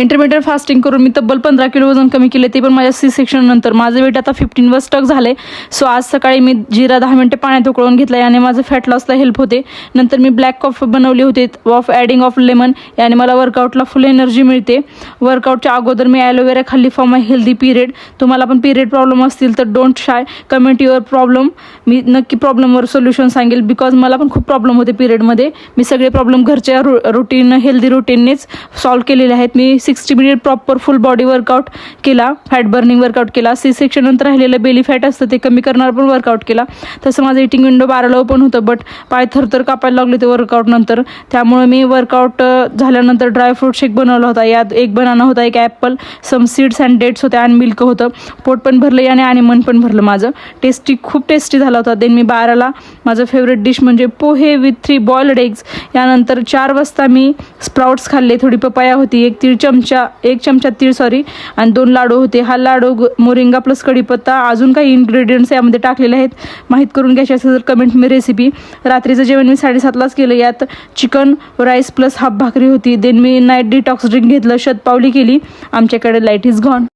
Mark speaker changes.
Speaker 1: Intermediate fasting करून मी तब्बल 15 kilo वजन कमी केले, ते पण माझ्या C-सेक्शन नंतर. माझं वेट आता 15 वर स्टक झाले. सो आज सकाळी मी जिरा 10 मिनिटे पाण्यात उकळून घेतला, याने माझं फॅट लॉसला हेल्प होते. नंतर मी ब्लॅक कॉफी बनवली होती ऑफ ॲडिंग ऑफ लेमन, याने मला वर्कआउटला फुल एनर्जी मिळते. वर्कआउटच्या अगोदर मी ॲलोवेरा खाल्ली फॉर माय हेल्दी पिरियड. तुम्हाला पण पिरियड प्रॉब्लेम असतील तर don't shy, comment your problem. मी नक्की प्रॉब्लेमवर सोल्युशन सांगेल, बिकॉज मला पण खूप प्रॉब्लेम होते पिरियडमध्ये. मी सगळे प्रॉब्लेम घरच्या रुटीन हेल्दी रुटीननेच सॉल्व्ह केलेले आहेत. मी 60 मिनिट प्रॉपर फुल बॉडी वर्कआउट केला, फॅट बर्निंग वर्कआउट केला. C-सेक्शन नंतर राहिलेलं बेली फॅट असतं ते कमी करणार पण वर्कआउट केला. तसं माझं इटिंग विंडो 12ला ओपन होतं, बट पाय थरथर कापायला लागले ते वर्कआउट नंतर. त्यामुळे मी वर्कआउट झाल्यानंतर ड्रायफ्रूट शेक बनवला होता. यात एक बनाना होता, एक apple, some seeds and dates होते आणि मिल्क होतं. पोट पण भरलं याने आणि मन पण भरलं माझं. खूप टेस्टी झाला होता. देन मी 12ला माझं फेवरेट डिश म्हणजे पोहे विथ 3 बॉइल्ड एग्स. यानंतर 4 वाजता मी स्प्राउट्स खाल्ले, थोडी पपाया होती, एक चमचा तीळ आणि 2 लाडू होते. हा लाडू मोरिंगा प्लस कढीपत्ता, अजून काही इन्ग्रेडियंट्स यामध्ये टाकलेले आहेत. माहीत करून घ्यायचे असेल तर कमेंट मी रेसिपी. रात्रीचं जेवण मी 7:30लाच केलं. यात चिकन राईस प्लस हाफ भाकरी होती. Than me night detox drink घेतलं, शतपावली केली. आमच्याकडे लाईट इज गॉन.